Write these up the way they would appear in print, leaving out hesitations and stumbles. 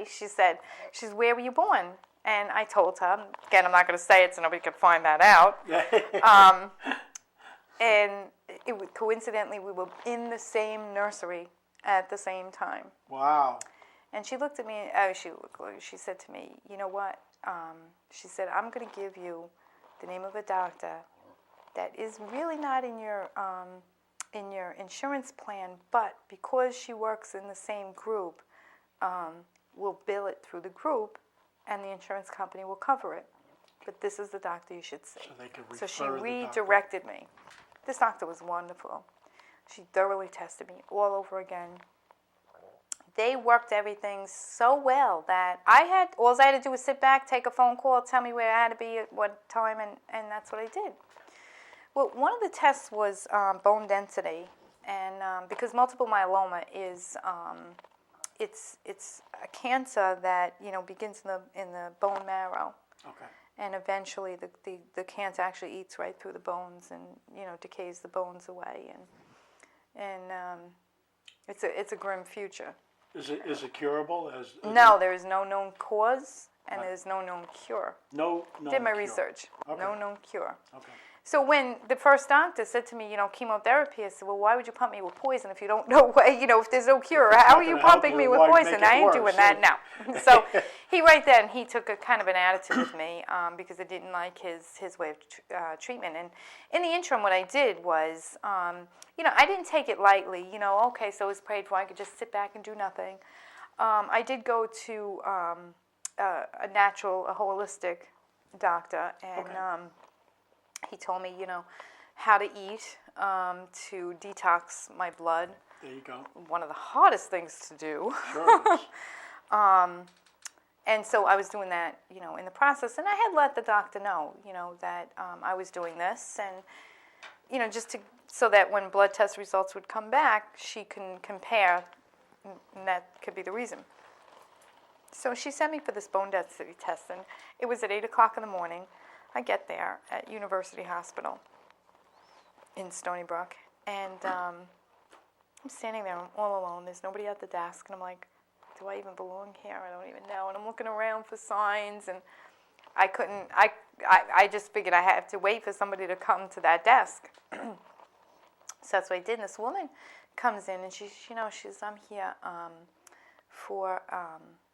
okay. She said, where were you born? And I told her, again, I'm not going to say it so nobody could find that out. And coincidentally, we were in the same nursery at the same time. Wow. And she looked at me, she said to me, you know what? She said, I'm going to give you the name of a doctor that is really not in your insurance plan, but because she works in the same group, we'll bill it through the group, and the insurance company will cover it. But this is the doctor you should see. So they could So she refer the redirected me. This doctor was wonderful. She thoroughly tested me all over again. They worked everything so well that all I had to do was sit back, take a phone call, tell me where I had to be at what time, and that's what I did. Well, one of the tests was bone density, and because multiple myeloma is it's a cancer that begins in the bone marrow. Okay. And eventually the cancer actually eats right through the bones and decays the bones away, and it's a grim future. Is it curable? No, there is no known cause, and there's no known cure. No known Did my cure. research. Okay. No known cure. Okay. So when the first doctor said to me, chemotherapy, I said, well, why would you pump me with poison if you don't know if there's no cure? How are you pumping me with poison? I ain't doing that. No. So he right then, he took a kind of an attitude with me because I didn't like his way of treatment. And in the interim, what I did was, I didn't take it lightly. Okay, so it was prayed for. I could just sit back and do nothing. I did go to a holistic doctor, and he told me, how to eat to detox my blood. There you go. One of the hardest things to do. Sure it is. And so I was doing that, in the process. And I had let the doctor know, that I was doing this. And, so that when blood test results would come back, she can compare, and that could be the reason. So she sent me for this bone density test, and it was at 8 o'clock in the morning. I get there at University Hospital in Stony Brook, and I'm standing there, I'm all alone. There's nobody at the desk, and I'm like, do I even belong here? I don't even know. And I'm looking around for signs, and I couldn't. I just figured I have to wait for somebody to come to that desk. So that's what I did. And this woman comes in, and she's, I'm here for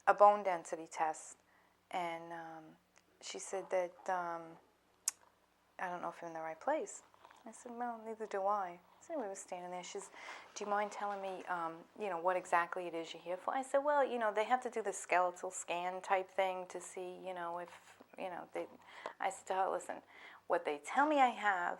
a bone density test, and she said that I don't know if I'm in the right place. I said, well, neither do I. So anyway, we were standing there. She's, do you mind telling me, what exactly it is you're here for? I said, well, they have to do the skeletal scan type thing to see, if, I said to her, listen, what they tell me I have,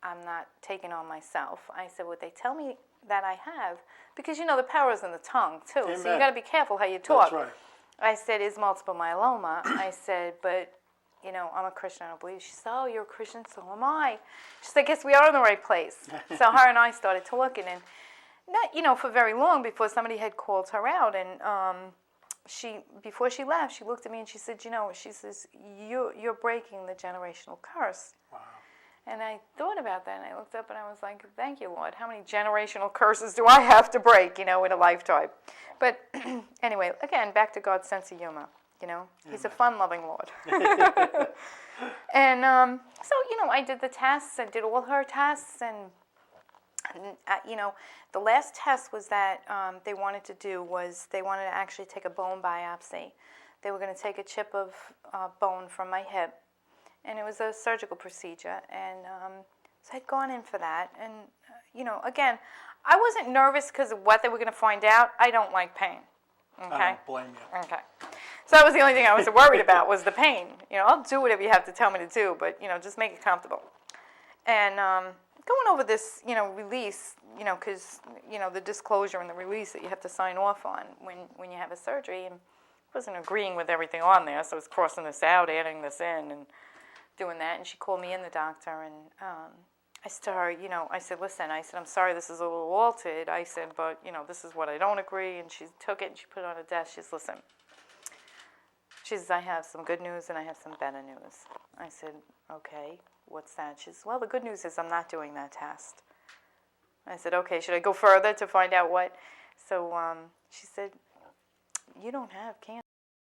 I'm not taking on myself. I said, what they tell me that I have, because, the power is in the tongue, too. Amen. So you got to be careful how you talk. That's right. I said, is multiple myeloma. I said, but, I'm a Christian, I don't believe. She said, oh, you're a Christian, so am I. She said, I guess we are in the right place. So her and I started talking, and not, for very long before somebody had called her out. And before she left, she looked at me and she said, she says, you're breaking the generational curse. Wow. And I thought about that, and I looked up, and I was like, thank you, Lord. How many generational curses do I have to break, in a lifetime? But anyway, again, back to God's sense of humor. He's a fun-loving Lord. And so, I did the tests. I did all her tests, and the last test was that they wanted to actually take a bone biopsy. They were going to take a chip of bone from my hip, and it was a surgical procedure. And so I'd gone in for that, and again, I wasn't nervous because of what they were going to find out. I don't like pain. Okay? I don't blame you. Okay. So that was the only thing I was worried about was the pain. I'll do whatever you have to tell me to do, but, just make it comfortable. And going over this, release, because, the disclosure and the release that you have to sign off on when you have a surgery, and I wasn't agreeing with everything on there, so I was crossing this out, adding this in, and doing that. And she called me in, the doctor, and I said to her, I said, listen, I'm sorry this is a little altered. I said, but, this is what I don't agree. And she took it and she put it on a desk. She said, listen. She says, I have some good news and I have some better news. I said, okay, what's that? She says, well, the good news is I'm not doing that test. I said, okay, should I go further to find out what? So she said, you don't have cancer.